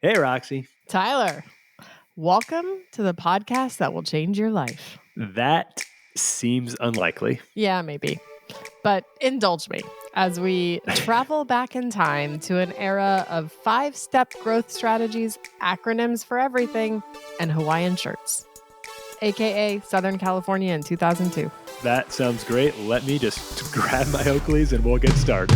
Hey, Roxy. Tyler, welcome to the podcast that will change your life. That seems unlikely. Yeah, maybe. But indulge me as we travel back in time to an era of 5-step growth strategies, acronyms for everything, and Hawaiian shirts, aka Southern California in 2002. That sounds great. Let me just grab my Oakleys and we'll get started.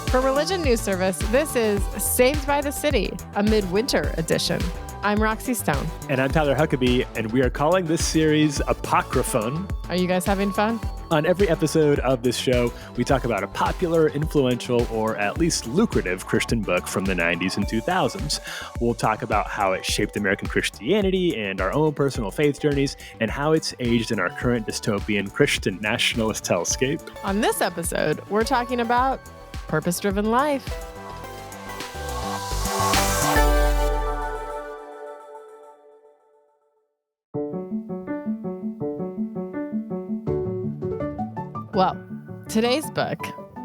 For Religion News Service, this is Saved by the City, a Midwinter edition. I'm Roxy Stone. And I'm Tyler Huckabee, and we are calling this series ApocryFUN. Are you guys having fun? On every episode of this show, we talk about a popular, influential, or at least lucrative Christian book from the 90s and 2000s. We'll talk about how it shaped American Christianity and our own personal faith journeys, and how it's aged in our current dystopian Christian Nationalist hellscape. On this episode, we're talking about purpose-driven life. Well, today's book,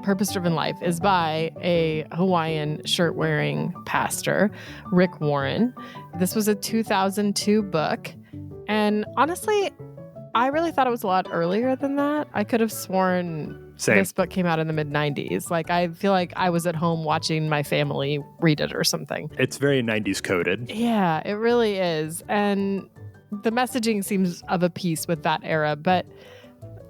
Purpose-Driven Life, is by a Hawaiian shirt-wearing pastor, Rick Warren. This was a 2002 book, and honestly, I really thought it was a lot earlier than that. I could have sworn this book came out in the mid-90s. Like, I feel like I was at home watching my family read it or something. It's very 90s coded. Yeah, it really is. And the messaging seems of a piece with that era, but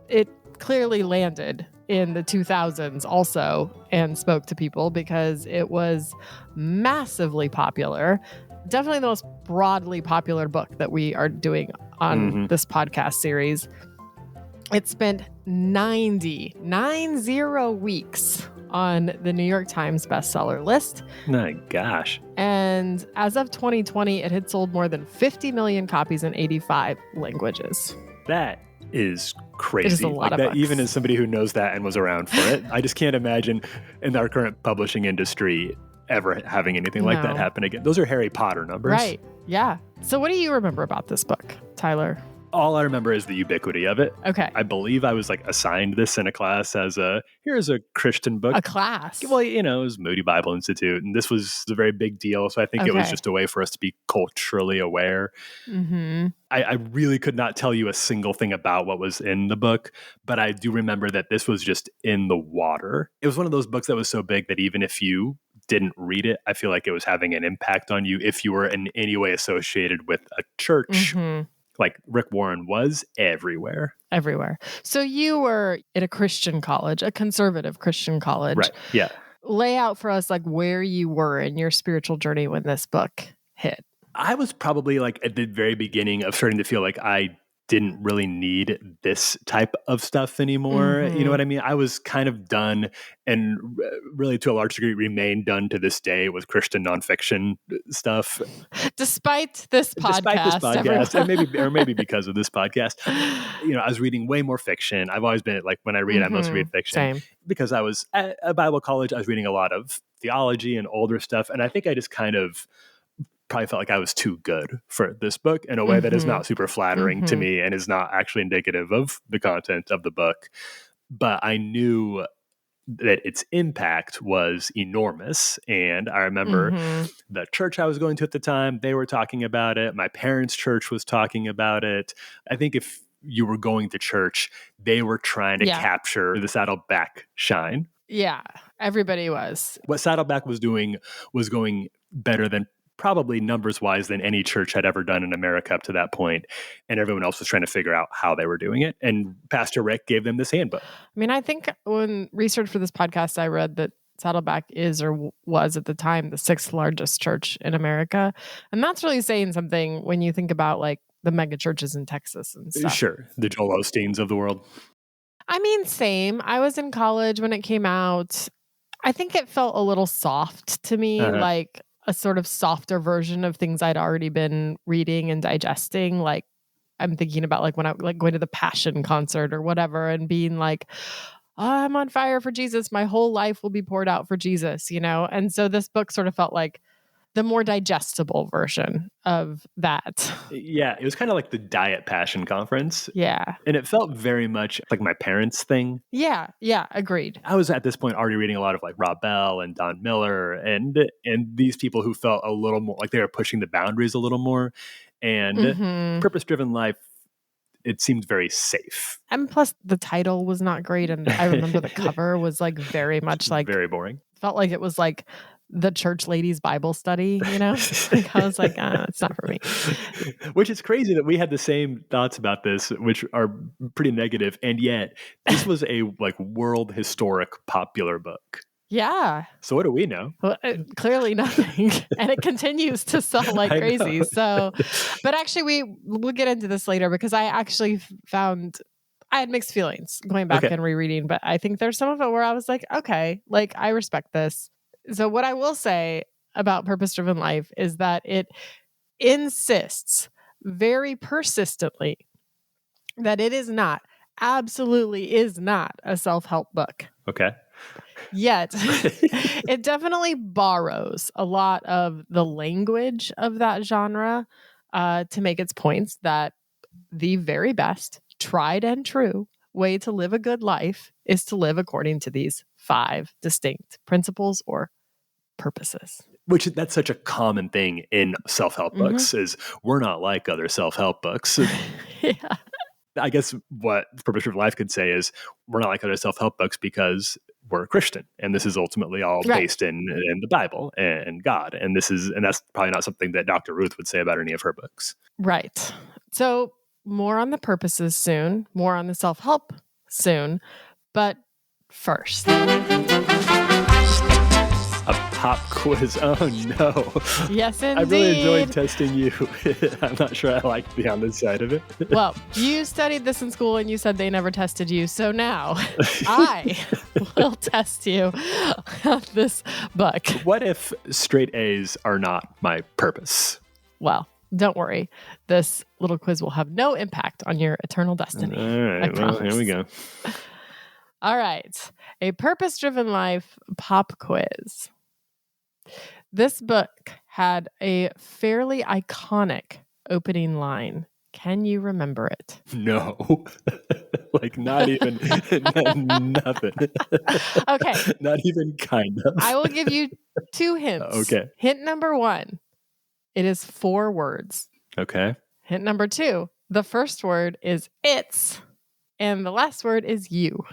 it clearly landed in the 2000s also and spoke to people because it was massively popular. Definitely the most broadly popular book that we are doing on this podcast series. It spent 90 weeks on the New York Times bestseller list. My gosh. And as of 2020, it had sold more than 50 million copies in 85 languages. That is crazy. It is a lot of that, books. even as somebody who knows that and was around for it, I just can't imagine in our current publishing industry ever having anything like that happen again. Those are Harry Potter numbers. Right. Yeah. So what do you remember about this book, Tyler? All I remember is the ubiquity of it. Okay. I believe I was assigned this in a class as here's a Christian book. A class? Well, it was Moody Bible Institute, and this was a very big deal. So I think it was just a way for us to be culturally aware. Mm-hmm. I really could not tell you a single thing about what was in the book, but I do remember that this was just in the water. It was one of those books that was so big that even if you didn't read it, I feel like it was having an impact on you if you were in any way associated with a church. Like Rick Warren was everywhere. Everywhere. So you were at a Christian college, a conservative Christian college. Right. Yeah. Lay out for us where you were in your spiritual journey when this book hit. I was probably at the very beginning of starting to feel like I didn't really need this type of stuff anymore. You know what I mean? I was kind of done, and really to a large degree remain done to this day with Christian nonfiction stuff. Despite this podcast, and maybe because of this podcast, I was reading way more fiction. I've always been when I read, I mostly read fiction. Same. Because I was at a Bible college. I was reading a lot of theology and older stuff, and I think I just kind of probably felt like I was too good for this book in a way that is not super flattering to me and is not actually indicative of the content of the book. But I knew that its impact was enormous. And I remember the church I was going to at the time, they were talking about it. My parents' church was talking about it. I think if you were going to church, they were trying to capture the Saddleback shine. Yeah, everybody was. What Saddleback was doing was going better than probably numbers-wise than any church had ever done in America up to that point. And everyone else was trying to figure out how they were doing it. And Pastor Rick gave them this handbook. I mean, I think when research for this podcast, I read that Saddleback is or was at the time the 6th largest church in America. And that's really saying something when you think about the mega churches in Texas and stuff. Sure. The Joel Osteens of the world. I mean, same. I was in college when it came out. I think it felt a little soft to me, like a sort of softer version of things I'd already been reading and digesting. I'm thinking about when I going to the Passion concert or whatever and being oh, I'm on fire for Jesus. My whole life will be poured out for Jesus, And so this book sort of felt like the more digestible version of that. Yeah, it was kind of like the Diet Passion Conference. Yeah. And it felt very much like my parents' thing. Yeah, agreed. I was at this point already reading a lot of like Rob Bell and Don Miller and these people who felt a little more like they were pushing the boundaries a little more. And Purpose-Driven Life, it seemed very safe. And plus the title was not great. And I remember the cover was like very much like very boring. Felt like it was like the church ladies Bible study, you know? Like I was like, it's not for me. Which is crazy that we had the same thoughts about this, which are pretty negative. And yet this was a like world historic popular book. Yeah. So what do we know? Well, clearly nothing. And it continues to sell like crazy. So, but actually we'll get into this later because I actually found I had mixed feelings going back and rereading, but I think there's some of it where I was like, okay, like I respect this. So what I will say about Purpose-Driven Life is that it insists very persistently that it is not, absolutely is not a self-help book. Okay. Yet it definitely borrows a lot of the language of that genre to make its points that the very best, tried and true way to live a good life is to live according to these 5 distinct principles or purposes. Which that's such a common thing in self-help books is we're not like other self-help books. Yeah. I guess what Purpose-Driven Life could say is we're not like other self-help books because we're Christian, and this is ultimately all based in the Bible and God, and that's probably not something that Dr. Ruth would say about any of her books. Right. So more on the purposes soon, more on the self-help soon, but first. A pop quiz. Oh no. Yes, indeed. I really enjoyed testing you. I'm not sure I like the on this side of it. Well, you studied this in school and you said they never tested you. So now I will test you on this book. What if straight A's are not my purpose? Well, don't worry. This little quiz will have no impact on your eternal destiny. All right. Well, here we go. All right. A Purpose-Driven Life pop quiz. This book had a fairly iconic opening line. Can you remember it? No. Like not even nothing. Okay. Not even kind of. I will give you 2 hints. Okay. Hint number 1. It is 4 words. Okay. Hint number 2. The first word is it's, and the last word is you.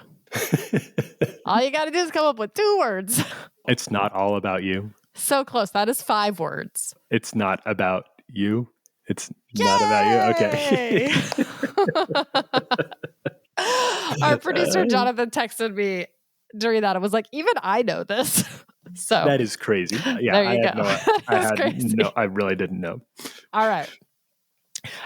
All you got to do is come up with 2 words. It's not all about you. So close. That is 5 words. It's not about you. It's not about you. Okay. Our producer Jonathan texted me during that. I was like, even I know this. So that is crazy. Yeah, there you go. I really didn't know. All right.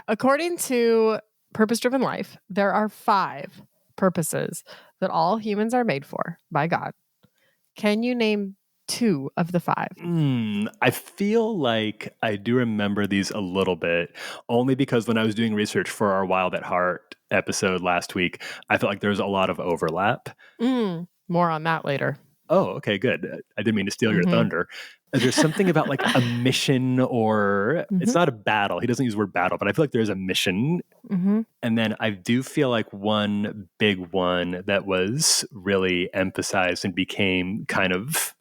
According to Purpose-Driven Life, there are 5 purposes that all humans are made for by God. Can you name 2 of the 5? I feel like I do remember these a little bit, only because when I was doing research for our Wild at Heart episode last week, I felt like there was a lot of overlap. More on that later. Oh, okay, good. I didn't mean to steal your thunder. There's something about like a mission or it's not a battle. He doesn't use the word battle, but I feel like there's a mission. And then I do feel like one big one that was really emphasized and became kind of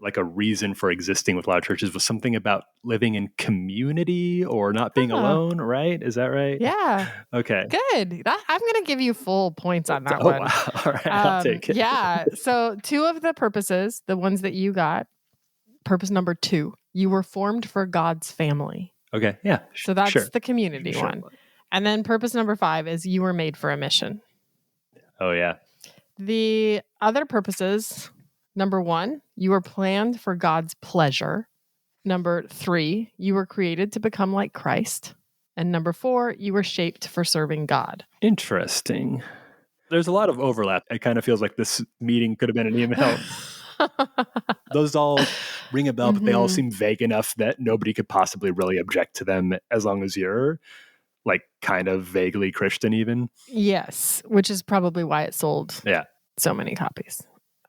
like a reason for existing with a lot of churches was something about living in community or not being alone, right? Is that right? Yeah. Okay. Good. I'm going to give you full points on that one. Wow. All right, I'll take it. Yeah. So 2 of the purposes, the ones that you got, purpose number 2, you were formed for God's family. Okay. Yeah. So that's the community one. And then purpose number 5 is you were made for a mission. Oh, yeah. The other purposes, number 1, you were planned for God's pleasure. Number 3, you were created to become like Christ. And number 4, you were shaped for serving God. Interesting. There's a lot of overlap. It kind of feels like this meeting could have been an email. Those all ring a bell, but they all seem vague enough that nobody could possibly really object to them as long as you're like kind of vaguely Christian even. Yes, which is probably why it sold so many copies.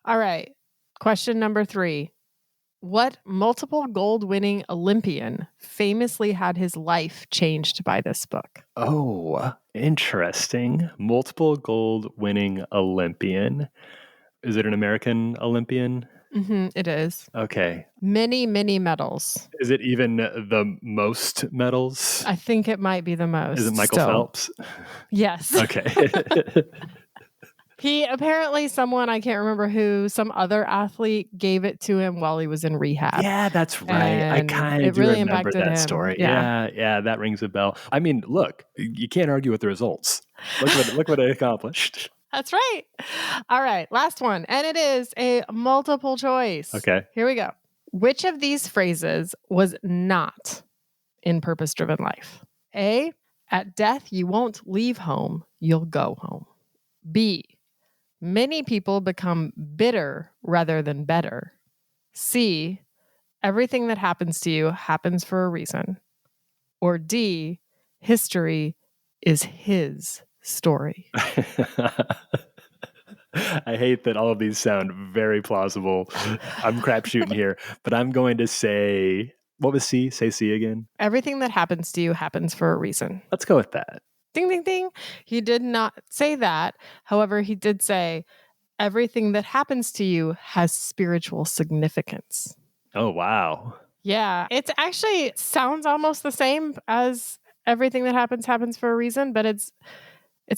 All right. Question number 3. What multiple gold-winning Olympian famously had his life changed by this book? Oh, interesting. Multiple gold-winning Olympian. Is it an American Olympian? It is. Okay. Many, many medals. Is it even the most medals? I think it might be the most. Is it Michael still. Phelps? Yes. Okay. He apparently, someone, I can't remember who, some other athlete gave it to him while he was in rehab. Yeah, that's right. I And kind of it do really remember impacted that him. story. Yeah. Yeah, that rings a bell. I mean, look, you can't argue with the results. Look what it accomplished. That's right. All right, last one. And it is a multiple choice. Okay. Here we go. Which of these phrases was not in Purpose Driven Life? A, at death, you won't leave home, you'll go home. B, many people become bitter rather than better. C, everything that happens to you happens for a reason. Or D, history is his story. I hate that all of these sound very plausible. I'm crapshooting here, but I'm going to say, what was C? Say C again. Everything that happens to you happens for a reason. Let's go with that. Ding, ding, ding. He did not say that. However, he did say everything that happens to you has spiritual significance. Oh, wow. Yeah, it's actually sounds almost the same as everything that happens for a reason, but it's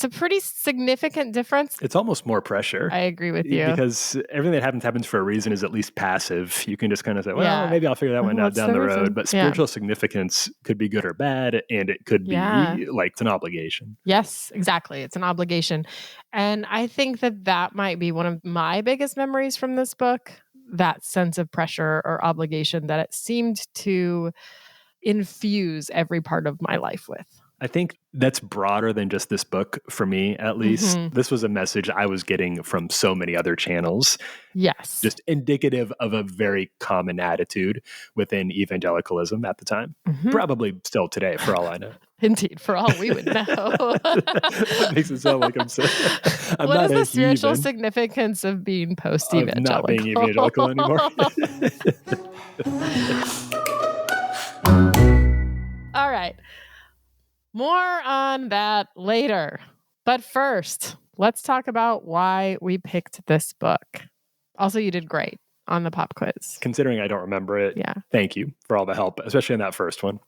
a pretty significant difference. It's almost more pressure. I agree with you. Because everything that happens for a reason is at least passive. You can just kind of say, well, maybe I'll figure that one out down the road. But spiritual significance could be good or bad, and it could be like it's an obligation. Yes, exactly. It's an obligation. And I think that might be one of my biggest memories from this book, that sense of pressure or obligation that it seemed to infuse every part of my life with. I think that's broader than just this book for me, at least. This was a message I was getting from so many other channels. Yes. Just indicative of a very common attitude within evangelicalism at the time. Probably still today, for all I know. Indeed, for all we would know. That makes it sound like I'm what is the spiritual significance of being post-evangelical? Of not being evangelical anymore. All right. More on that later. But first, let's talk about why we picked this book. Also, you did great on the pop quiz. Considering I don't remember it, thank you for all the help, especially in that first one.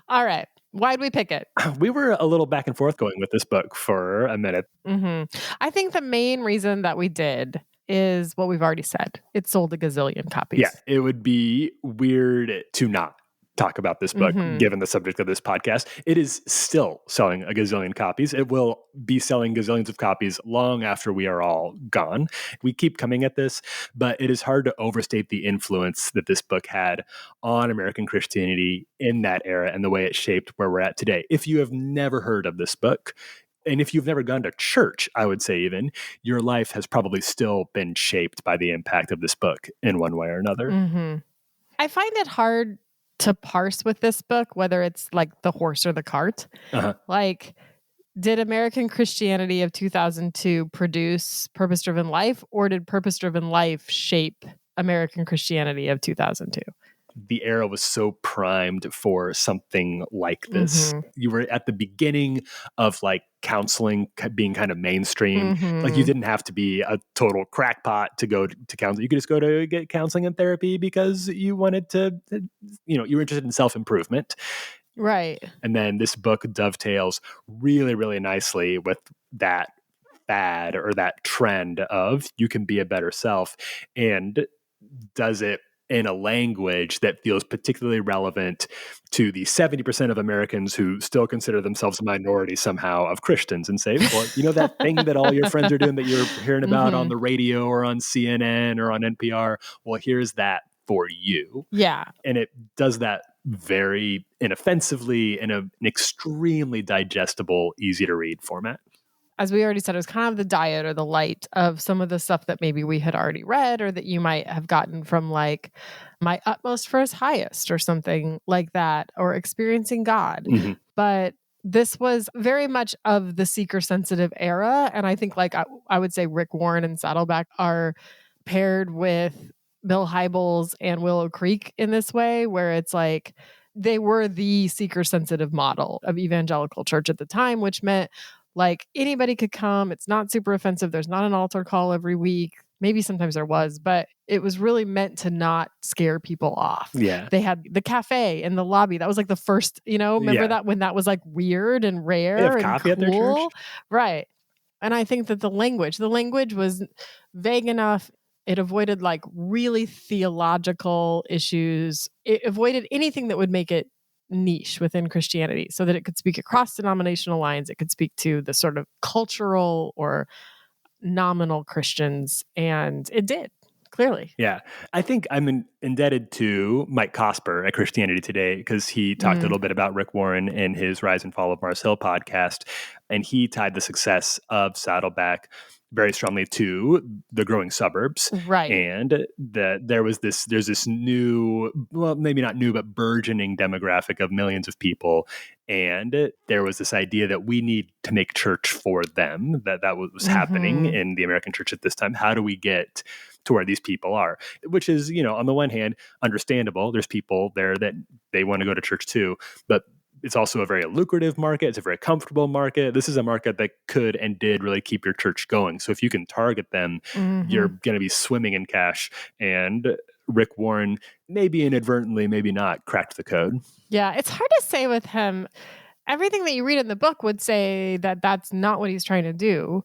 All right. Why'd we pick it? We were a little back and forth going with this book for a minute. I think the main reason that we did is what we've already said. It sold a gazillion copies. Yeah, it would be weird to not talk about this book, given the subject of this podcast. It is still selling a gazillion copies. It will be selling gazillions of copies long after we are all gone. We keep coming at this, but it is hard to overstate the influence that this book had on American Christianity in that era and the way it shaped where we're at today. If you have never heard of this book, and if you've never gone to church, I would say even, your life has probably still been shaped by the impact of this book in one way or another. I find it hard to parse with this book, whether it's like the horse or the cart. Like, did American Christianity of 2002 produce Purpose Driven Life, or did Purpose Driven Life shape American Christianity of 2002? The era was so primed for something like this. You were at the beginning of like counseling being kind of mainstream. Like you didn't have to be a total crackpot to go to counsel. You could just go to get counseling and therapy because you wanted to, you were interested in self-improvement. Right. And then this book dovetails really, really nicely with that fad or that trend of you can be a better self, and does it in a language that feels particularly relevant to the 70% of Americans who still consider themselves a minority somehow of Christians, and say, well, that thing that all your friends are doing that you're hearing about on the radio or on CNN or on NPR, well, here's that for you. Yeah. And it does that very inoffensively in an extremely digestible, easy to read format. As we already said, it was kind of the diet or the light of some of the stuff that maybe we had already read, or that you might have gotten from like My Utmost for His Highest or something like that, or Experiencing God. But this was very much of the seeker-sensitive era. And I think like I would say Rick Warren and Saddleback are paired with Bill Hybels and Willow Creek in this way, where it's like they were the seeker-sensitive model of evangelical church at the time, which meant like anybody could come. It's not super offensive. There's not an altar call every week. Maybe sometimes there was, but it was really meant to not scare people off. Yeah. They had the cafe in the lobby. That was like the first, remember that when that was like weird and rare They have and coffee cool? at their church? Right. And I think that the language was vague enough. It avoided like really theological issues. It avoided anything that would make it niche within Christianity so that it could speak across denominational lines. It could speak to the sort of cultural or nominal Christians. And it did, clearly. Yeah. I think I'm indebted to Mike Cosper at Christianity Today because he talked a little bit about Rick Warren in his Rise and Fall of Mars Hill podcast. And he tied the success of Saddleback very strongly to the growing suburbs. Right. And that there's this new, well, maybe not new, but burgeoning demographic of millions of people. And there was this idea that we need to make church for them, that was happening in the American church at this time. How do we get to where these people are? Which is, on the one hand, understandable. There's people there that they want to go to church too, but it's also a very lucrative market. It's a very comfortable market. This is a market that could and did really keep your church going. So if you can target them, you're going to be swimming in cash. And Rick Warren, maybe inadvertently, maybe not, cracked the code. Yeah, it's hard to say with him. Everything that you read in the book would say that that's not what he's trying to do.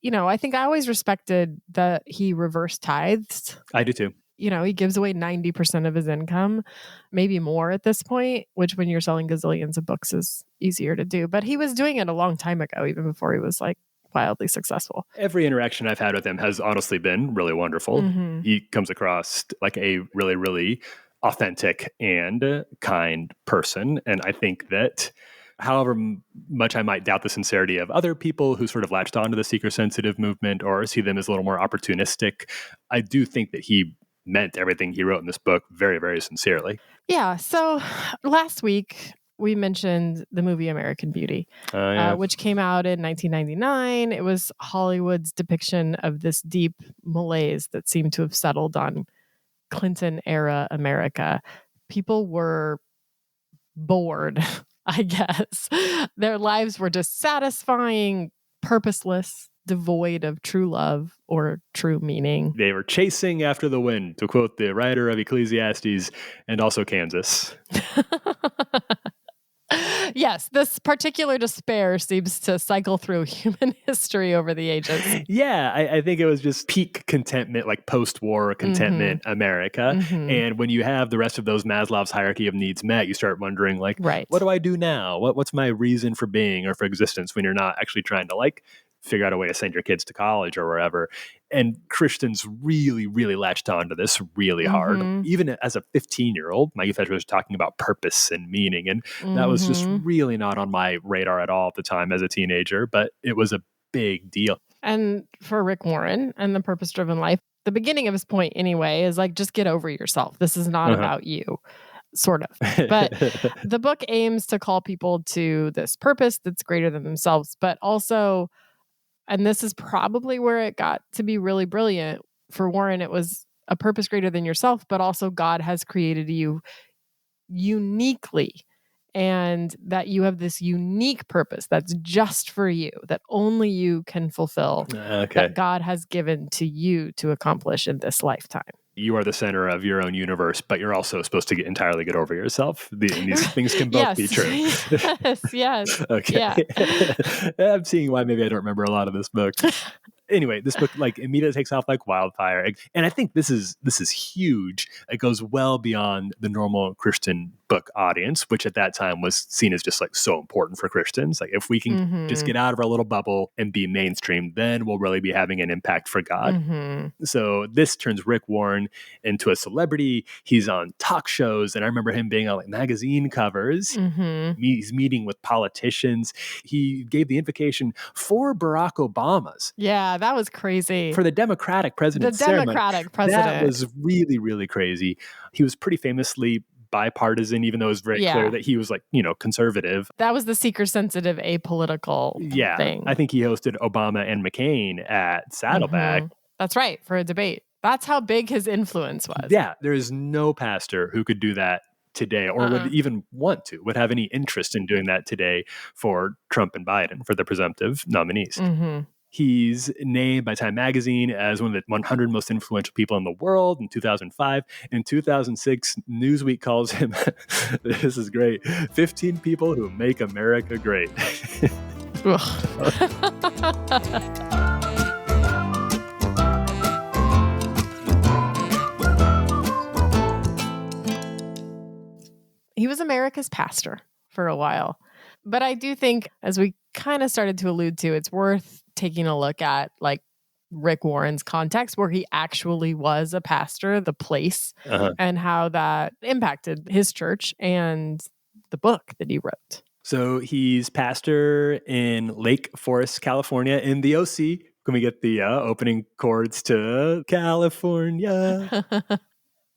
I think I always respected that he reversed tithes. I do too. He gives away 90% of his income, maybe more at this point, which when you're selling gazillions of books is easier to do. But he was doing it a long time ago, even before he was like wildly successful. Every interaction I've had with him has honestly been really wonderful. He comes across like a really, really authentic and kind person. And I think that however much I might doubt the sincerity of other people who sort of latched onto the seeker-sensitive movement or see them as a little more opportunistic, I do think that he meant everything he wrote in this book very, very sincerely. Yeah. So last week, we mentioned the movie American Beauty, which came out in 1999. It was Hollywood's depiction of this deep malaise that seemed to have settled on Clinton-era America. People were bored, I guess. Their lives were dissatisfying, purposeless, devoid of true love or true meaning. They were chasing after the wind, to quote the writer of Ecclesiastes and also Kansas. Yes, this particular despair seems to cycle through human history over the ages. Yeah, I think it was just peak contentment, like post-war contentment America. And when you have the rest of those Maslow's hierarchy of needs met, you start wondering, like, what do I do now? What's my reason for being or for existence when you're not actually trying to, like, figure out a way to send your kids to college or wherever. And Christians really, really latched onto this really hard. Even as a 15-year-old, my youth educator was talking about purpose and meaning. And that was just really not on my radar at all at the time as a teenager, but it was a big deal. And for Rick Warren and the purpose-driven life, the beginning of his point anyway is like, just get over yourself. This is not about you. Sort of. But the book aims to call people to this purpose that's greater than themselves, but also, and this is probably where it got to be really brilliant for Warren, it was a purpose greater than yourself, but also God has created you uniquely, and that you have this unique purpose that's just for you, that only you can fulfill, that God has given to you to accomplish in this lifetime. You are the center of your own universe, but you're also supposed to entirely get over yourself. These things can both be true. Yes. Okay. Yeah. I'm seeing why maybe I don't remember a lot of this book. Anyway, this book like immediately takes off like wildfire. And I think this is huge. It goes well beyond the normal Christian book audience, which at that time was seen as just like so important for Christians. Like if we can just get out of our little bubble and be mainstream, then we'll really be having an impact for God. So this turns Rick Warren into a celebrity. He's on talk shows. And I remember him being on like magazine covers. He's meeting with politicians. He gave the invocation for Barack Obama's. Yeah, that was crazy. For the Democratic president's ceremony. That was really, really crazy. He was pretty famously bipartisan, even though it was very clear that he was like, conservative. That was the seeker-sensitive apolitical thing. I think he hosted Obama and McCain at Saddleback. That's right, for a debate. That's how big his influence was. Yeah, there is no pastor who could do that today or would even want to, would have any interest in doing that today for Trump and Biden, for the presumptive nominees. Mm-hmm. He's named by Time Magazine as one of the 100 most influential people in the world in 2005. In 2006, Newsweek calls him, this is great, 15 people who make America great. He was America's pastor for a while. But I do think, as we kind of started to allude to, it's worth taking a look at like Rick Warren's context where he actually was a pastor, the place, and how that impacted his church and the book that he wrote. So he's pastor in Lake Forest, California, in the OC. Can we get the opening chords to California?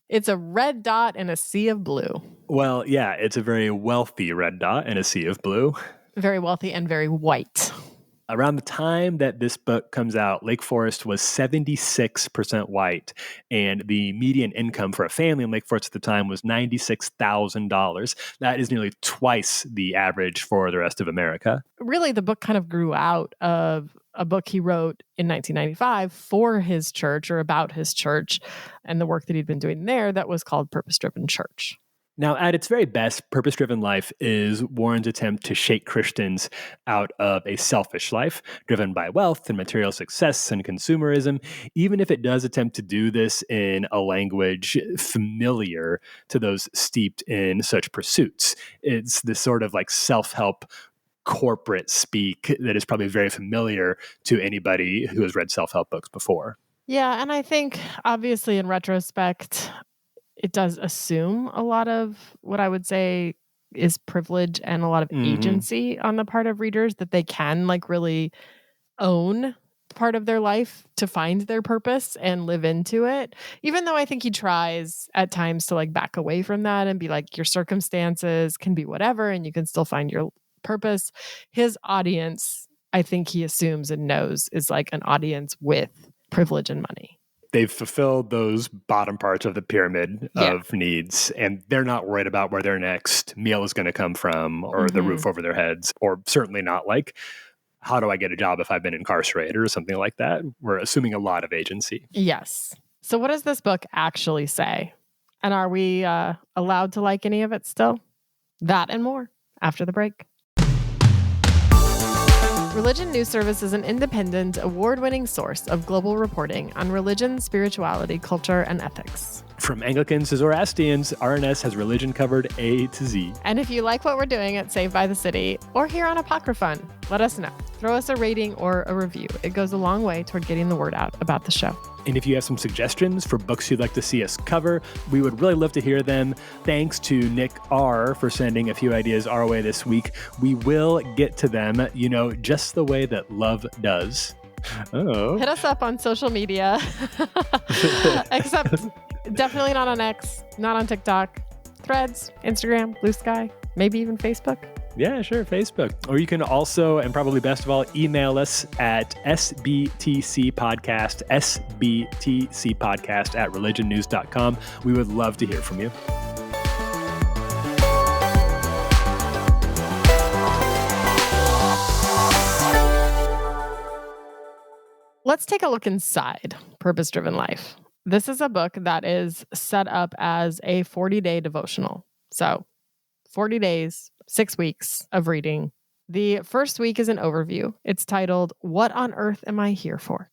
It's a red dot in a sea of blue. Well, yeah, it's a very wealthy red dot in a sea of blue. Very wealthy and very white. Around the time that this book comes out, Lake Forest was 76% white, and the median income for a family in Lake Forest at the time was $96,000. That is nearly twice the average for the rest of America. Really, the book kind of grew out of a book he wrote in 1995 for his church or about his church and the work that he'd been doing there that was called Purpose-Driven Church. Now, at its very best, Purpose-Driven Life is Warren's attempt to shake Christians out of a selfish life driven by wealth and material success and consumerism, even if it does attempt to do this in a language familiar to those steeped in such pursuits. It's this sort of like self-help corporate speak that is probably very familiar to anybody who has read self-help books before. Yeah, and I think obviously in retrospect, it does assume a lot of what I would say is privilege and a lot of agency on the part of readers that they can like really own part of their life to find their purpose and live into it. Even though I think he tries at times to like back away from that and be like, your circumstances can be whatever and you can still find your purpose. His audience, I think he assumes and knows is like an audience with privilege and money. They've fulfilled those bottom parts of the pyramid of needs, and they're not worried about where their next meal is going to come from or the roof over their heads, or certainly not like, how do I get a job if I've been incarcerated or something like that? We're assuming a lot of agency. Yes. So what does this book actually say? And are we allowed to like any of it still? That and more after the break. Religion News Service is an independent, award-winning source of global reporting on religion, spirituality, culture, and ethics. From Anglicans to Zoroastrians, RNS has religion covered A to Z. And if you like what we're doing at Saved by the City or here on ApocryFUN, let us know. Throw us a rating or a review. It goes a long way toward getting the word out about the show. And if you have some suggestions for books you'd like to see us cover, we would really love to hear them. Thanks to Nick R. for sending a few ideas our way this week. We will get to them, just the way that love does. Oh. Hit us up on social media. Except definitely not on X, not on TikTok, Threads, Instagram, Blue Sky, maybe even Facebook. Yeah, sure, Facebook. Or you can also, and probably best of all, email us at sbtcpodcast at religionnews.com. We would love to hear from you. Let's take a look inside Purpose-Driven Life. This is a book that is set up as a 40-day devotional. So 40 days, 6 weeks of reading. The first week is an overview. It's titled, What on Earth Am I Here For?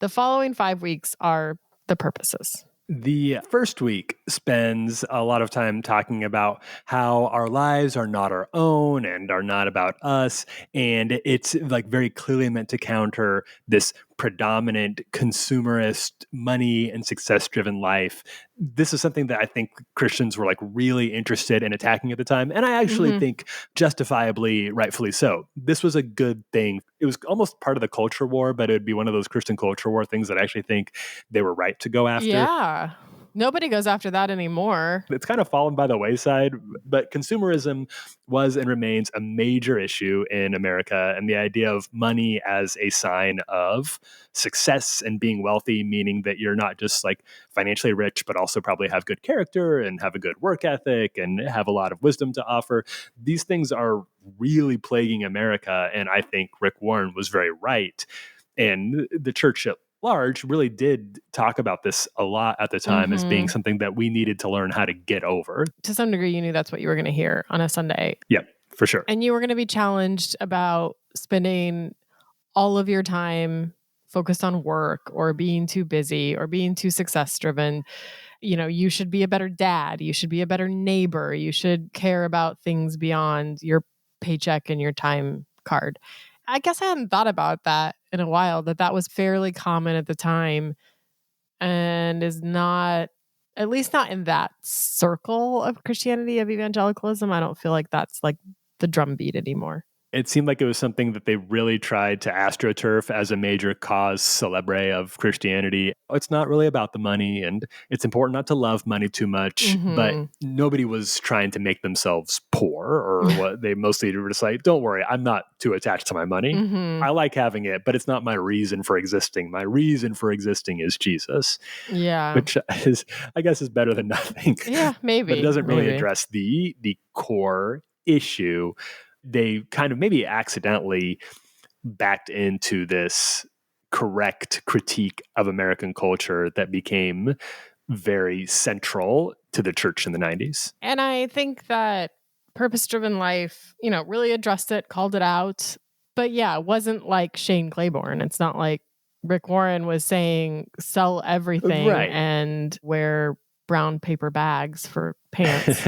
The following 5 weeks are the purposes. The first week spends a lot of time talking about how our lives are not our own and are not about us. And it's like very clearly meant to counter this predominant consumerist, money and success-driven life. This is something that I think Christians were like really interested in attacking at the time. And I actually think justifiably, rightfully so. This was a good thing. It was almost part of the culture war, but it would be one of those Christian culture war things that I actually think they were right to go after. Yeah. Nobody goes after that anymore. It's kind of fallen by the wayside, but consumerism was and remains a major issue in America. And the idea of money as a sign of success and being wealthy, meaning that you're not just like financially rich, but also probably have good character and have a good work ethic and have a lot of wisdom to offer. These things are really plaguing America. And I think Rick Warren was very right. And the church at large really did talk about this a lot at the time as being something that we needed to learn how to get over. To some degree, you knew that's what you were going to hear on a Sunday. Yep, for sure. And you were going to be challenged about spending all of your time focused on work or being too busy or being too success driven. You know, you should be a better dad. You should be a better neighbor. You should care about things beyond your paycheck and your time card. I guess I hadn't thought about that in a while, that was fairly common at the time and is not, at least not in that circle of Christianity, of evangelicalism. I don't feel like that's like the drumbeat anymore. It seemed like it was something that they really tried to astroturf as a major cause célèbre of Christianity. It's not really about the money, and it's important not to love money too much, but nobody was trying to make themselves poor, or what they mostly were just like, don't worry, I'm not too attached to my money. I like having it, but it's not my reason for existing. My reason for existing is Jesus. Yeah. Which is, I guess, is better than nothing. Yeah, maybe. But it doesn't really address the core issue. They kind of maybe accidentally backed into this correct critique of American culture that became very central to the church in the 90s. And I think that Purpose-Driven Life, you know, really addressed it, called it out. But yeah, it wasn't like Shane Claiborne. It's not like Rick Warren was saying sell everything and wear brown paper bags for pants.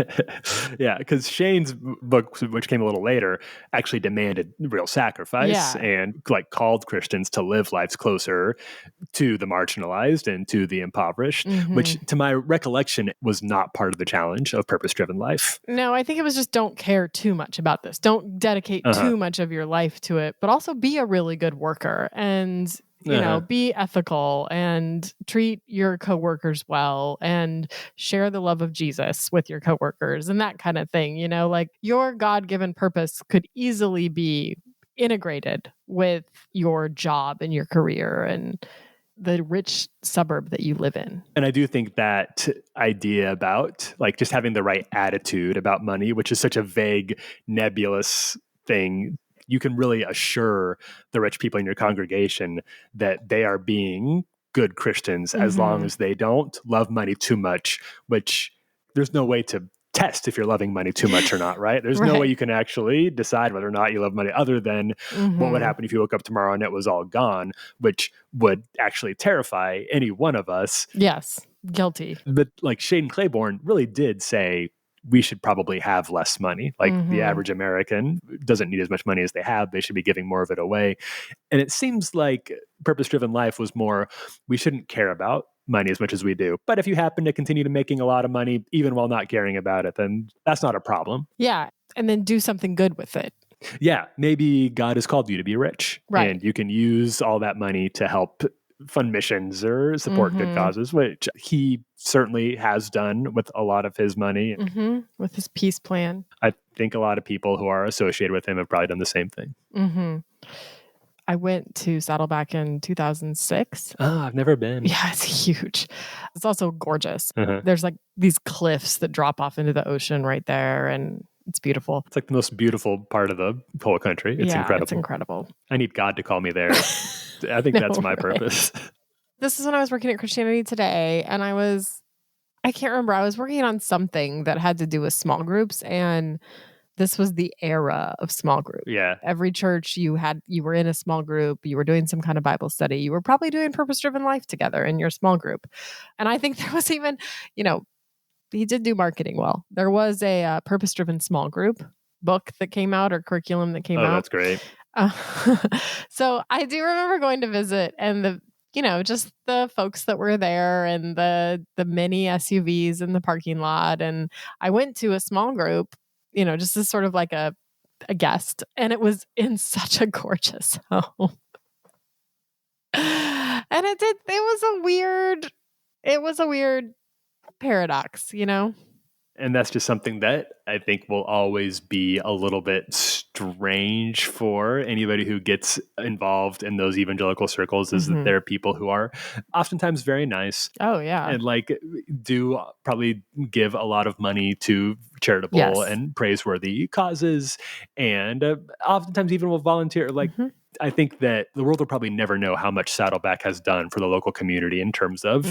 Yeah, because Shane's book, which came a little later, actually demanded real sacrifice and like called Christians to live lives closer to the marginalized and to the impoverished, which to my recollection was not part of the challenge of Purpose-Driven Life. No, I think it was just don't care too much about this. Don't dedicate too much of your life to it, but also be a really good worker and you know, be ethical and treat your coworkers well and share the love of Jesus with your coworkers and that kind of thing. You know, like your God-given purpose could easily be integrated with your job and your career and the rich suburb that you live in. And I do think that idea about like just having the right attitude about money, which is such a vague, nebulous thing, you can really assure the rich people in your congregation that they are being good Christians as long as they don't love money too much, which there's no way to test if you're loving money too much or not, right? There's no way you can actually decide whether or not you love money other than what would happen if you woke up tomorrow and it was all gone, which would actually terrify any one of us. Yes, guilty. But like Shane Claiborne really did say, we should probably have less money. Like the average American doesn't need as much money as they have. They should be giving more of it away. And it seems like Purpose-Driven Life was more, we shouldn't care about money as much as we do. But if you happen to continue to making a lot of money, even while not caring about it, then that's not a problem. Yeah. And then do something good with it. Yeah. Maybe God has called you to be rich. Right. And you can use all that money to help fund missions or support good causes, which he certainly has done with a lot of his money. With his peace plan. I think a lot of people who are associated with him have probably done the same thing. I went to Saddleback in 2006. Oh, I've never been. Yeah, it's huge. It's also gorgeous. There's like these cliffs that drop off into the ocean right there, and it's beautiful. It's like the most beautiful part of the whole country. It's incredible. It's incredible. I need God to call me there. I think that's my purpose. This is when I was working at Christianity Today, and I can't remember, I was working on something that had to do with small groups, and this was the era of small groups. Yeah. Every church you were in a small group, you were doing some kind of Bible study, you were probably doing Purpose-Driven Life together in your small group. And I think there was even, you know, he did do marketing well. There was a Purpose-Driven small group book that came out or curriculum that came out. Oh, that's great. So I do remember going to visit and just the folks that were there and the many SUVs in the parking lot. And I went to a small group, just as sort of like a guest, and it was in such a gorgeous home. And it was a weird paradox, you know? And that's just something that I think will always be a little bit strange for anybody who gets involved in those evangelical circles, is that there are people who are oftentimes very nice. Oh, yeah. And like do probably give a lot of money to charitable and praiseworthy causes, and oftentimes even will volunteer. Like I think that the world will probably never know how much Saddleback has done for the local community in terms of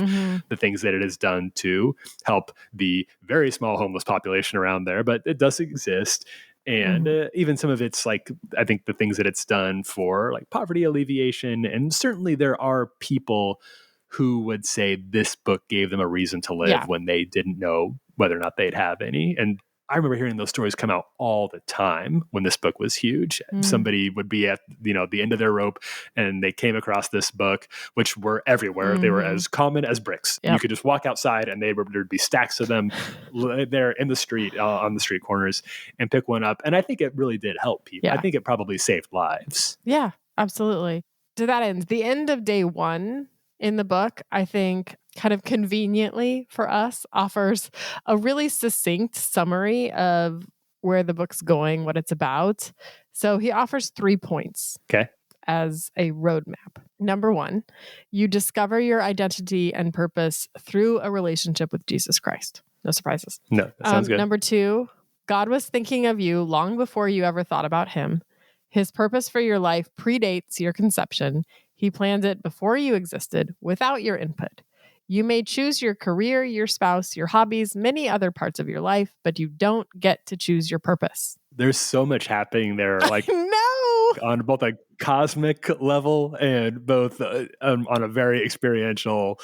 the things that it has done to help the very small homeless population around there, but it does exist. And even some of it's like, I think the things that it's done for like poverty alleviation. And certainly there are people who would say this book gave them a reason to live when they didn't know whether or not they'd have any. And I remember hearing those stories come out all the time when this book was huge. Somebody would be at, the end of their rope and they came across this book, which were everywhere. They were as common as bricks. You could just walk outside and there'd be stacks of them there in the street, on the street corners, and pick one up. And I think it really did help people. I think it probably saved lives. Yeah, absolutely. To that end, the end of day 1 in the book, I think, kind of conveniently for us, offers a really succinct summary of where the book's going, what it's about. So he offers 3 points as a roadmap. Number 1, you discover your identity and purpose through a relationship with Jesus Christ. No surprises. No, that sounds good. Number 2, God was thinking of you long before you ever thought about him. His purpose for your life predates your conception. He planned it before you existed, without your input. You may choose your career, your spouse, your hobbies, many other parts of your life, but you don't get to choose your purpose. There's so much happening there, like on both a cosmic level and both on a very experiential.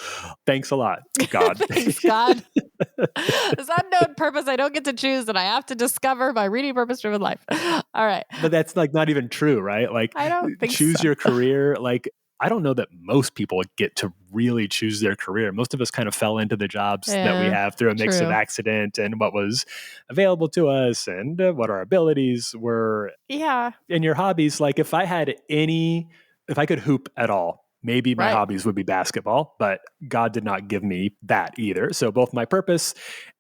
Thanks a lot, God. Thanks, God. This unknown purpose I don't get to choose, and I have to discover by reading purpose-driven life. All right. But that's like not even true, right? Like, I don't think choose so. your career. Like, I don't know that most people get to really choose their career. Most of us kind of fell into the jobs that we have through a mix of accident and what was available to us and what our abilities were. Yeah. And your hobbies, like if I could hoop at all, maybe my hobbies would be basketball, but God did not give me that either. So both my purpose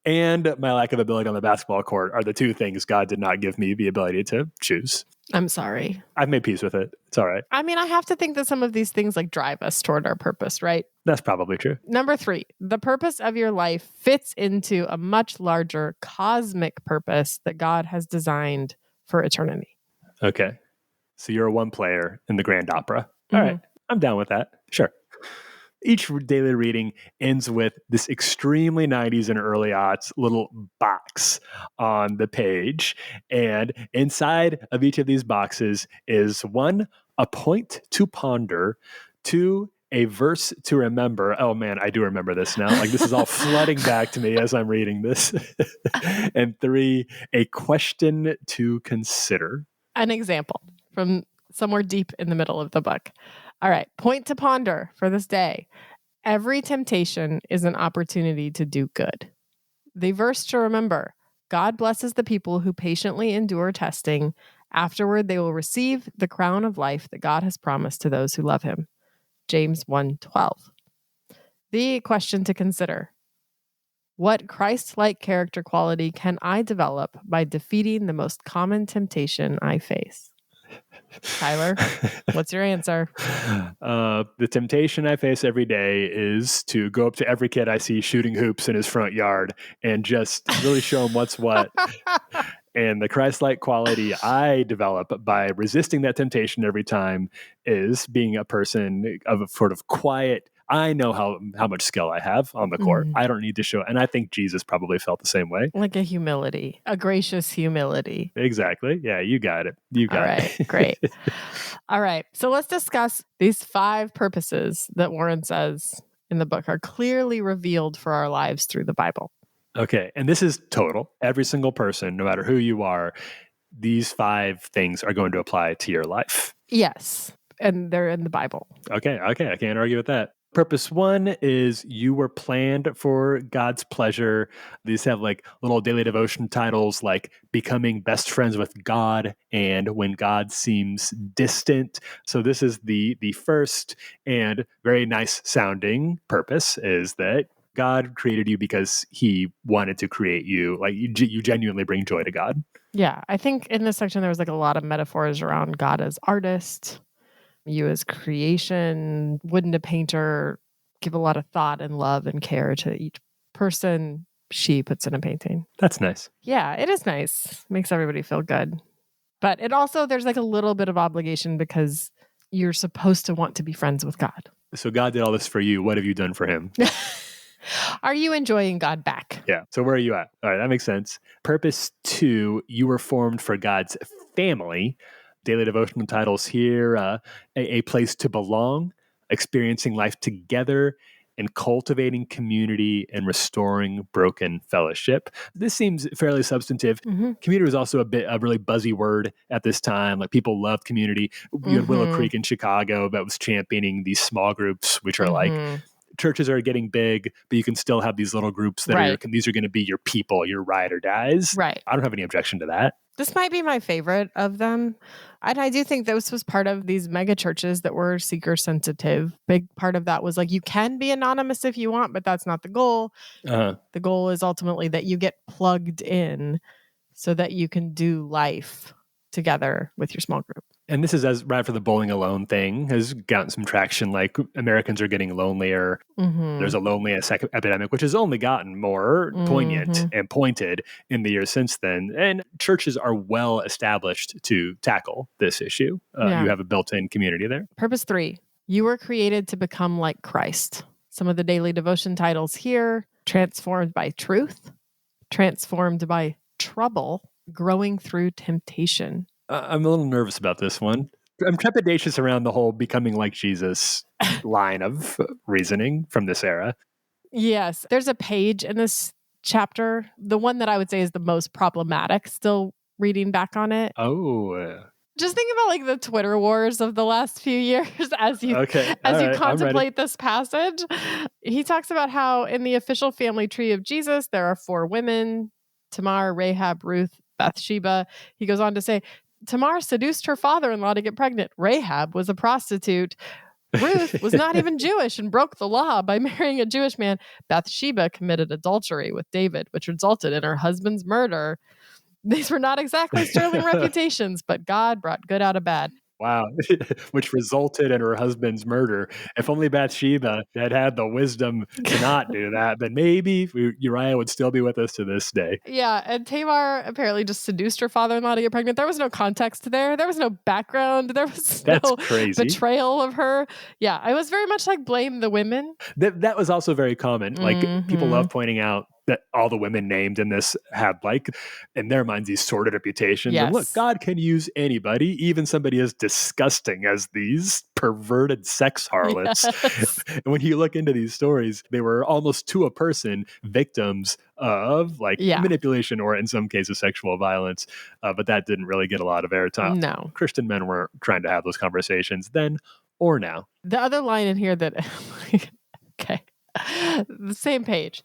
and my lack of ability on the basketball court are the 2 things God did not give me the ability to choose. I'm sorry. I've made peace with it. It's all right. I mean, I have to think that some of these things like drive us toward our purpose, right? That's probably true. Number 3, the purpose of your life fits into a much larger cosmic purpose that God has designed for eternity. Okay. So you're a one player in the grand opera. All right. I'm down with that. Sure. Each daily reading ends with this extremely 90s and early aughts little box on the page. And inside of each of these boxes is 1, a point to ponder, 2, a verse to remember. Oh man, I do remember this now. Like this is all flooding back to me as I'm reading this. And 3, a question to consider. An example from somewhere deep in the middle of the book. All right. Point to ponder for this day. Every temptation is an opportunity to do good. The verse to remember. God blesses the people who patiently endure testing. Afterward, they will receive the crown of life that God has promised to those who love him. James 1:12. The question to consider. What Christ-like character quality can I develop by defeating the most common temptation I face? Tyler, what's your answer? The temptation I face every day is to go up to every kid I see shooting hoops in his front yard and just really show them what's what. And the Christ-like quality I develop by resisting that temptation every time is being a person of a sort of quiet. I know how much skill I have on the court. I don't need to show. And I think Jesus probably felt the same way. Like a humility, a gracious humility. Exactly. Yeah, you got it. You got it. All right, great. All right. So let's discuss these 5 purposes that Warren says in the book are clearly revealed for our lives through the Bible. Okay. And this is total. Every single person, no matter who you are, these 5 things are going to apply to your life. Yes. And they're in the Bible. Okay. I can't argue with that. Purpose 1 is you were planned for God's pleasure. These have like little daily devotion titles like Becoming Best Friends with God and When God Seems Distant. So this is the first and very nice sounding purpose, is that God created you because he wanted to create you. Like you genuinely bring joy to God. Yeah, I think in this section there was like a lot of metaphors around God as artist, you as creation, wouldn't a painter give a lot of thought and love and care to each person she puts in a painting. That's nice. Yeah, it is nice. Makes everybody feel good. But it also, there's like a little bit of obligation because you're supposed to want to be friends with God. So God did all this for you. What have you done for him? Are you enjoying God back? Yeah. So where are you at? All right, that makes sense. Purpose 2, you were formed for God's family. Daily devotional titles here, a place to belong, experiencing life together, and cultivating community and restoring broken fellowship. This seems fairly substantive. Mm-hmm. Community was also a really buzzy word at this time. Like people love community. We had Willow Creek in Chicago that was championing these small groups, which are like, churches are getting big, but you can still have these little groups that are, these are going to be your people, your ride or dies. Right. I don't have any objection to that. This might be my favorite of them. And I do think this was part of these mega churches that were seeker sensitive. Big part of that was like, you can be anonymous if you want, but that's not the goal. The goal is ultimately that you get plugged in so that you can do life together with your small group. And this is as right for the bowling alone thing has gotten some traction. Like Americans are getting lonelier. There's a loneliness epidemic, which has only gotten more poignant and pointed in the years since then. And churches are well established to tackle this issue. You have a built-in community there. Purpose 3, you were created to become like Christ. Some of the daily devotion titles here: transformed by truth, transformed by trouble, growing through temptation. I'm a little nervous about this one. I'm trepidatious around the whole becoming like Jesus line of reasoning from this era. Yes. There's a page in this chapter, the one that I would say is the most problematic, still reading back on it. Just think about like the Twitter wars of the last few years as you contemplate this passage. He talks about how in the official family tree of Jesus, there are 4 women: Tamar, Rahab, Ruth, Bathsheba. He goes on to say, Tamar seduced her father-in-law to get pregnant. Rahab was a prostitute. Ruth was not even Jewish and broke the law by marrying a Jewish man. Bathsheba committed adultery with David, which resulted in her husband's murder. These were not exactly sterling reputations, but God brought good out of bad. Wow. Which resulted in her husband's murder. If only Bathsheba had had the wisdom to not do that, then maybe Uriah would still be with us to this day. Yeah, and Tamar apparently just seduced her father-in-law to get pregnant. There was no context there. There was no background. There was no betrayal of her. Yeah, I was very much like blame the women. That was also very common. Like people love pointing out that all the women named in this had, like, in their minds, these sordid reputations. Yes. And look, God can use anybody, even somebody as disgusting as these perverted sex harlots. Yes. And when you look into these stories, they were almost to a person victims of manipulation or in some cases sexual violence. But that didn't really get a lot of airtime. No. Christian men weren't trying to have those conversations then or now. The other line in here that, the same page.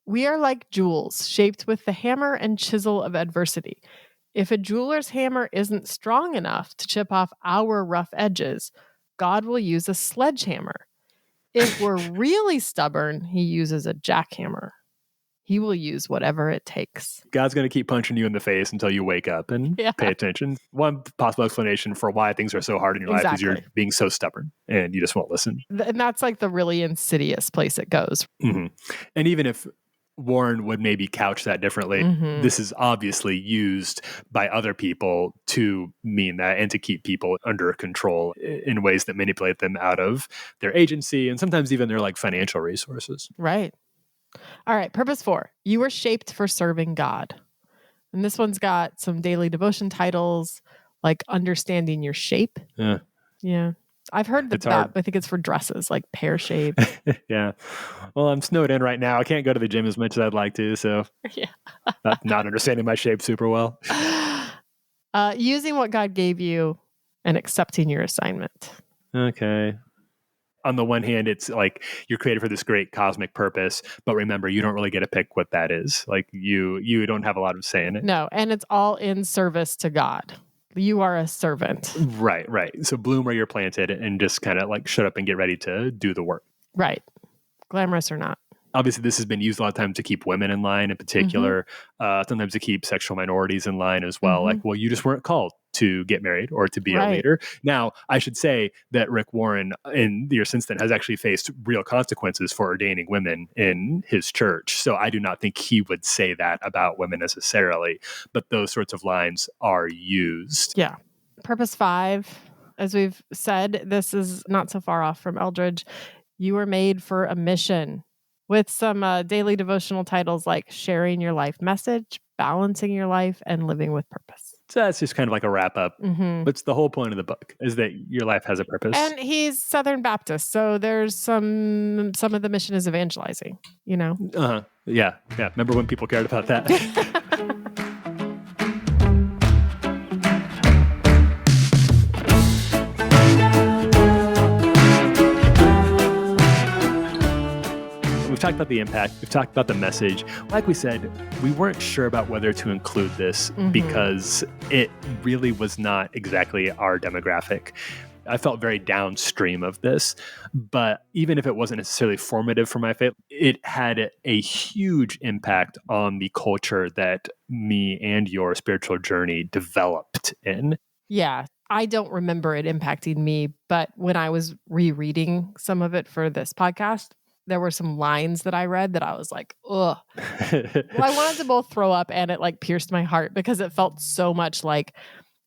We are like jewels, shaped with the hammer and chisel of adversity. If a jeweler's hammer isn't strong enough to chip off our rough edges, God will use a sledgehammer. If we're really stubborn, he uses a jackhammer. He will use whatever it takes. God's going to keep punching you in the face until you wake up and pay attention. One possible explanation for why things are so hard in your life is you're being so stubborn and you just won't listen. And that's like the really insidious place it goes. And even if Warren would maybe couch that differently, this is obviously used by other people to mean that and to keep people under control in ways that manipulate them out of their agency and sometimes even their like financial resources. Right. All right. Purpose 4. You were shaped for serving God. And this one's got some daily devotion titles like Understanding Your Shape. Yeah. I've heard that, I think it's for dresses, like pear shape. Yeah. Well, I'm snowed in right now. I can't go to the gym as much as I'd like to. So not understanding my shape super well. Using what God gave you and accepting your assignment. Okay. On the one hand, it's like you're created for this great cosmic purpose, but remember, you don't really get to pick what that is. Like you don't have a lot of say in it. No, and it's all in service to God. You are a servant. Right. So bloom where you're planted and just kind of like shut up and get ready to do the work. Right. Glamorous or not. Obviously, this has been used a lot of times to keep women in line in particular, sometimes to keep sexual minorities in line as well. Like, well, you just weren't called to get married or to be a leader. Now, I should say that Rick Warren in the year since then has actually faced real consequences for ordaining women in his church. So I do not think he would say that about women necessarily, but those sorts of lines are used. Yeah. Purpose 5, as we've said, this is not so far off from Eldridge. You were made for a mission, with some daily devotional titles like Sharing Your Life Message, Balancing Your Life, and Living with Purpose. So that's just kind of like a wrap up. But it's the whole point of the book is that your life has a purpose. And he's Southern Baptist, so there's some of the mission is evangelizing, you know? Yeah. Remember when people cared about that? We've talked about the impact. We've talked about the message. Like we said, we weren't sure about whether to include this because it really was not exactly our demographic. I felt very downstream of this, but even if it wasn't necessarily formative for my faith, it had a huge impact on the culture that me and your spiritual journey developed in. Yeah. I don't remember it impacting me, but when I was rereading some of it for this podcast, there were some lines that I read that I was like, ugh. Well, I wanted to both throw up and it like pierced my heart because it felt so much like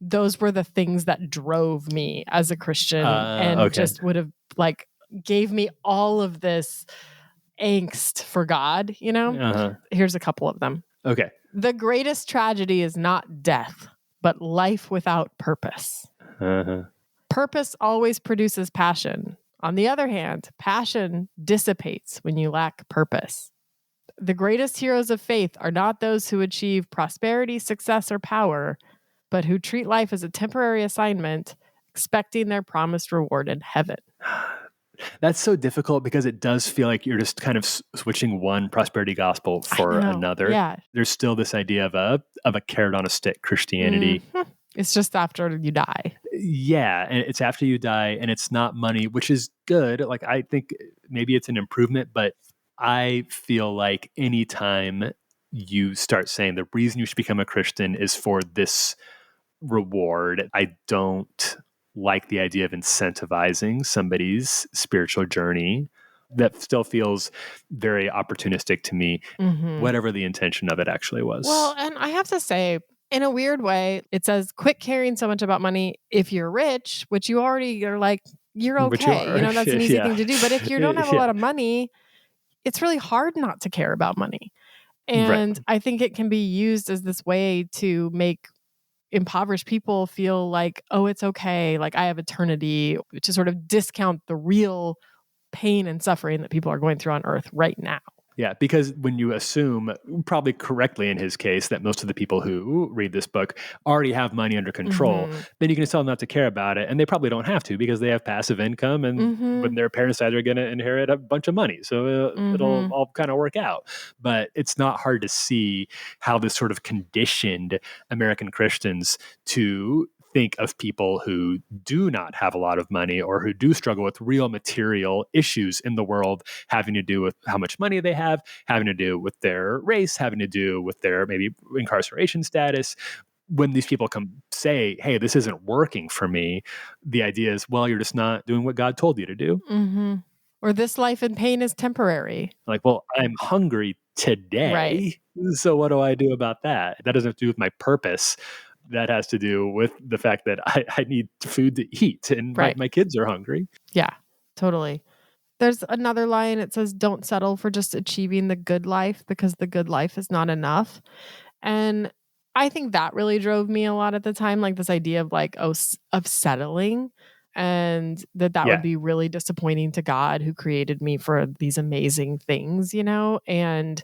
those were the things that drove me as a Christian and just would have like gave me all of this angst for God, you know? Here's a couple of them. Okay. The greatest tragedy is not death, but life without purpose. Purpose always produces passion. On the other hand, passion dissipates when you lack purpose. The greatest heroes of faith are not those who achieve prosperity, success, or power, but who treat life as a temporary assignment, expecting their promised reward in heaven. That's so difficult because it does feel like you're just kind of switching one prosperity gospel for another. Yeah. There's still this idea of a carrot on a stick Christianity. It's just after you die. Yeah, and it's after you die, and it's not money, which is good. Like, I think maybe it's an improvement, but I feel like anytime you start saying the reason you should become a Christian is for this reward, I don't like the idea of incentivizing somebody's spiritual journey. That still feels very opportunistic to me, whatever the intention of it actually was. Well, and I have to say, in a weird way, it says, quit caring so much about money if you're rich, which you already are like, you're okay. You know, that's an easy thing to do. But if you don't have a lot of money, it's really hard not to care about money. And I think it can be used as this way to make impoverished people feel like, oh, it's okay. Like I have eternity, to sort of discount the real pain and suffering that people are going through on earth right now. Yeah, because when you assume, probably correctly in his case, that most of the people who read this book already have money under control, then you can tell them not to care about it. And they probably don't have to because they have passive income and when their parents die, they're going to inherit a bunch of money. So it'll all kind of work out. But it's not hard to see how this sort of conditioned American Christians to think of people who do not have a lot of money or who do struggle with real material issues in the world, having to do with how much money they have, having to do with their race, having to do with their maybe incarceration status. When these people come say, hey, this isn't working for me, the idea is, well, you're just not doing what God told you to do. Or this life in pain is temporary. Like, well, I'm hungry today. So what do I do about that? That doesn't have to do with my purpose. That has to do with the fact that I need food to eat and my kids are hungry. Yeah, totally. There's another line. It says, don't settle for just achieving the good life because the good life is not enough. And I think that really drove me a lot at the time, like this idea of like, of settling, and that would be really disappointing to God who created me for these amazing things, you know? And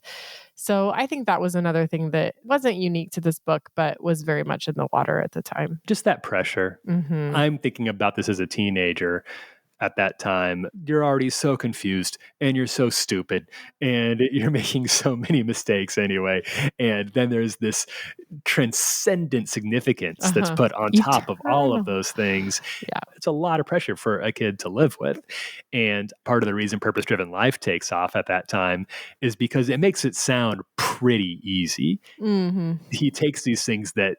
so I think that was another thing that wasn't unique to this book, but was very much in the water at the time. Just that pressure. I'm thinking about this as a teenager. at that time, you're already so confused and you're so stupid and you're making so many mistakes anyway. And then there's this transcendent significance that's put on top of all of those things. Yeah. It's a lot of pressure for a kid to live with. And part of the reason purpose-driven life takes off at that time is because it makes it sound pretty easy. He takes these things that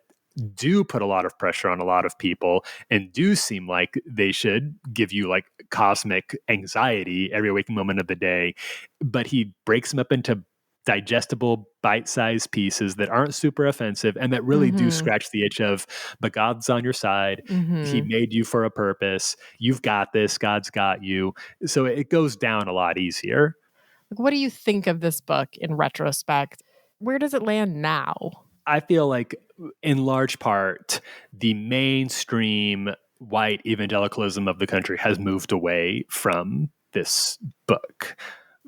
do put a lot of pressure on a lot of people and do seem like they should give you like cosmic anxiety every waking moment of the day, but he breaks them up into digestible bite-sized pieces that aren't super offensive and that really do scratch the itch of, but God's on your side. He made you for a purpose. You've got this. God's got you. So it goes down a lot easier. What do you think of this book in retrospect? Where does it land now? I feel like in large part, the mainstream white evangelicalism of the country has moved away from this book.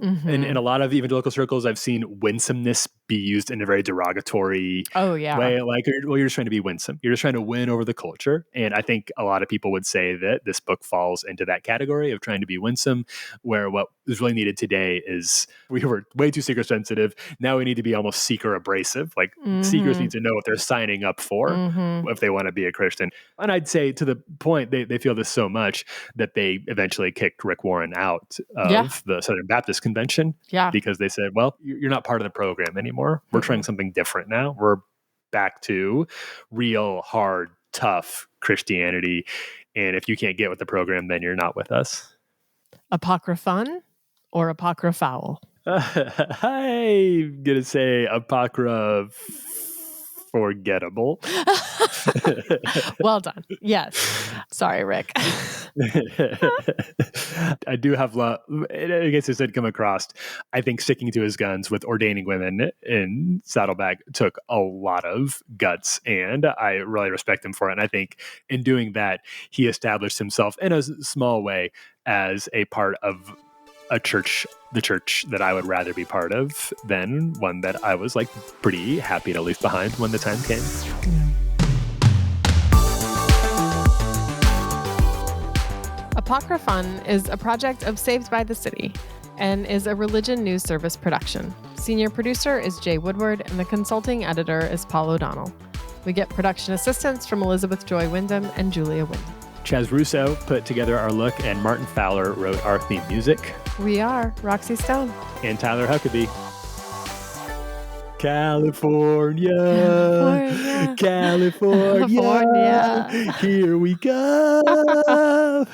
In a lot of evangelical circles, I've seen winsomeness be used in a very derogatory way. Like, well, you're just trying to be winsome. You're just trying to win over the culture. And I think a lot of people would say that this book falls into that category of trying to be winsome, where what is really needed today is we were way too seeker sensitive. Now we need to be almost seeker abrasive. Like seekers need to know what they're signing up for if they want to be a Christian. And I'd say to the point, they feel this so much that they eventually kicked Rick Warren out of the Southern Baptist Convention because they said, well, you're not part of the program anymore. We're trying something different now. We're back to real, hard, tough Christianity. And if you can't get with the program, then you're not with us. ApocryFUN or ApocryFoul? I'm going to say Apocrypha forgettable. Well done. Yes. Sorry, Rick. I do have I guess this did come across. I think sticking to his guns with ordaining women in Saddleback took a lot of guts, and I really respect him for it. And I think in doing that, he established himself in a small way as a part of a church, the church that I would rather be part of than one that I was like pretty happy to leave behind when the time came. ApocryFUN is a project of Saved by the City and is a religion news service production. Senior producer is Jay Woodward, and the consulting editor is Paul O'Donnell. We get production assistance from Elizabeth Joy Wyndham and Julia Wyndham. Chaz Russo put together our look, and Martin Fowler wrote our theme music. We are Roxy Stone. And Tyler Huckabee. California. California. Here we go.